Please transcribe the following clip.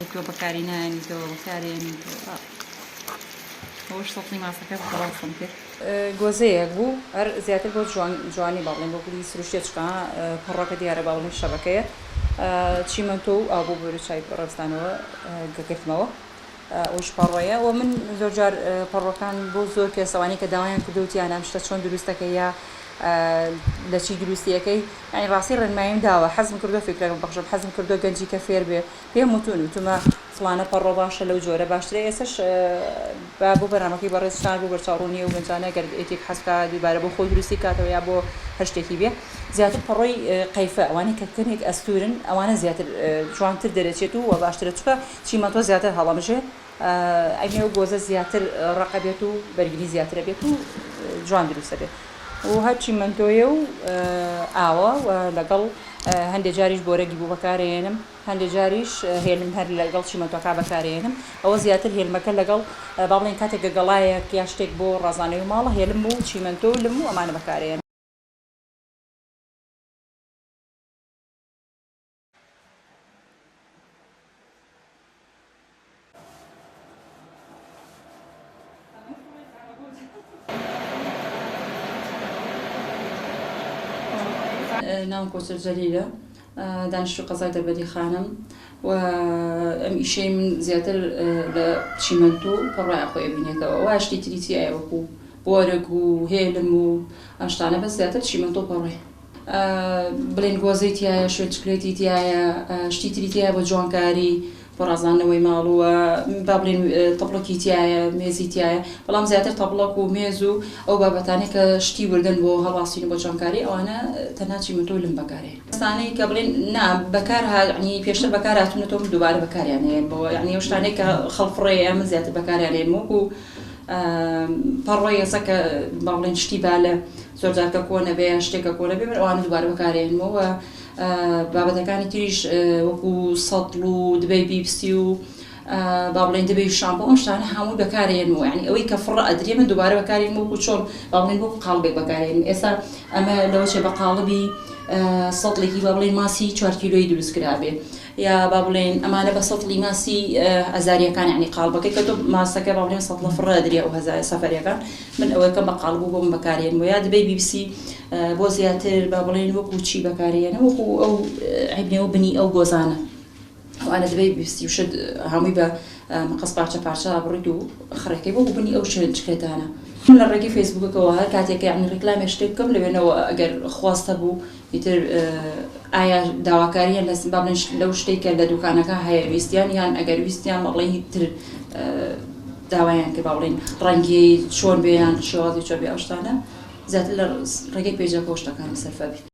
تۆ بەکاری نایەنیتەوە بەکارێنیتەوە ئەوش سەڵی ماسەکە بەڵاستم کرد گۆزەیەک بوو هەر زیاتر بۆ جوانی باڵێن بۆ گولی سروشتێچکە پڕەکە دیارە باڵێن شەبەکەیە چیمەنتۆ و ئاو بۆ بۆرە چای ڕێستانەوە گەگرتمەوە ئەوش پەڕۆیە و من زۆر جار پەڕۆکان بۆ زۆر کێسەوانی کە داوایان کردوتیان ئەم شتە چۆن دروستەکە یا لە چی دروستیەکەی ئەنی ڕاستی ڕێنمایم داوە حەزم کردو فکرەکەم بەخشم حەزم کردو گەنجی کە فێر بێ پێم وتون وتمە فڵانە پەڕۆ باشە لەو جۆرە باشترە ئێسش بۆ بەرنامەکەی بەڕێزشان بۆ بەرچاوڕوونی و گەنجانە گەر ئێتێک حەزکە دووبارە بۆ خۆی دروستی کاتەوە یا بۆ هەر شتێکی بێ زیاتر پەڕۆی قەیفە ئەوانەی کە کەنێک ئەستورن ئەوانە زیاتر جوانتر دەرەچێت و باشترە چکە چیمەنتۆ زیاتر هەڵەمژێ ئەگەر گۆزە زیاتر ڕقە بێت و بەرگری زیاترە بێت و جوان دروستە بێت و هەر چیمەنتۆیە و ئاوە و لەگەڵ هەندێک جاریش بۆرەگی بوو بەکارێنم هەندێک جاریش هێلم هەر لەگەڵ چیمەنتۆکە بەکارێنم ئەوە زیاتر هێلمەکە لەگەڵ با بڵێن کاتێک گەگەڵایەک یا شتێک بۆ ڕازانەوەی ماڵە هێلم و چیمەنتۆ و لم و ئەمانە بەکارێنم ناوم کۆچەر جەلیلە دانیشتووی قەزای دەربەدی خانم و ئەم ئیشەی من زیاتر لە چیمەنتۆ و پەڕۆیان خۆی بینێتەوە و شتی تریتیایە وەکو بۆرەگ و هێلم و ئاشتانە بەس زیاتر چیمەنتۆ و پەڕۆی بڵێن گۆزەی تایە شوێن چکلێتی تایە شتی تریتیایە بۆ جوانکاری بۆ ڕازاندنەوەی ماڵووە با بڵێن تەبڵۆکی تایە مێزی تایە بەڵام زیاتر تەبڵۆک و مێز و ئەو بابەتانەی کە شتی وردن بۆ هەڵواستین بۆ جوانکاری ئەوانە تەنها چیمەنتۆ و لم بەکارێن ئەستانەی کە بڵێن نا بەکار ینی پێشتر بەکار هاتوونەتەوە دووبارە بەکاریانێن بۆ یعنی ئەو شتانەی کە خەڵفڕەیە من زیاتر بەکاریانێن وەکو پەڕۆی ئێستا کە با بڵێن شتی بالە زۆر جار کە کۆنە بێ شتێکە کۆنە بێ ئەوانە دووبارە بەکارێنمەوە بابەتەکانی تریش وەکو سەتڵ و دبەی بیپسی و با بڵێن دبەی شامپۆ ئەم شتانە هەمووی بەکارێنمەوە یعنی ئەوەی کە فڕە ئەدرێ من دووبارە بەکارێنمەوە وەکو چۆن با بڵێن بۆ قاڵبێک بەکارێنم ئێستا ئەمە لەوە چێ بە قاڵبی سەتڵێکی با بڵێن ماسی 4 کیلۆیی دروست کرابێ یا با بڵێن ئەمانە بە سەتڵی ماسی ئەزاریەکان یعنی قاڵبەکەی کە تۆ ماسەکە با بڵێن سەتڵە فڕە ئەدرێ ئەو هەزار سەفەریەکان من ئەوەکە بە قاڵبوو بۆم بەکارێنمەوە یا دبەی بیپسی بۆ زیاتر با بڵێن وەکو چی بەکارێنە وەکو ئەو عیبنەوە بنی ئەو گۆزانە ئەوانە دبەی بیپسی وشت هەمووی بە مەقەس پارچە پارچە ئابڕیت و خڕێکەکەی بۆ بنی ئەو شوێن چکرێتانە من لە ڕێگەی فەیسبووکەوە هەر کاتێک یعنی ڕیکلامێ شتێک بکەم لەوێنەوە ئەگەر خواستە بوو ئیتر ئایا داواکاریان لە با بڵێن لەو شتێک کە لە دوکانەکە هەیە ویستیان یان ئەگەر ویستیان بەڵێن تر داوایان کە با بڵێن ڕەنگی چۆن بێیان شێوازی چۆن بێ ئەو شتانە زیاتر لە ڕێگەی پێیجەکە شتەکانی سەرفە بێت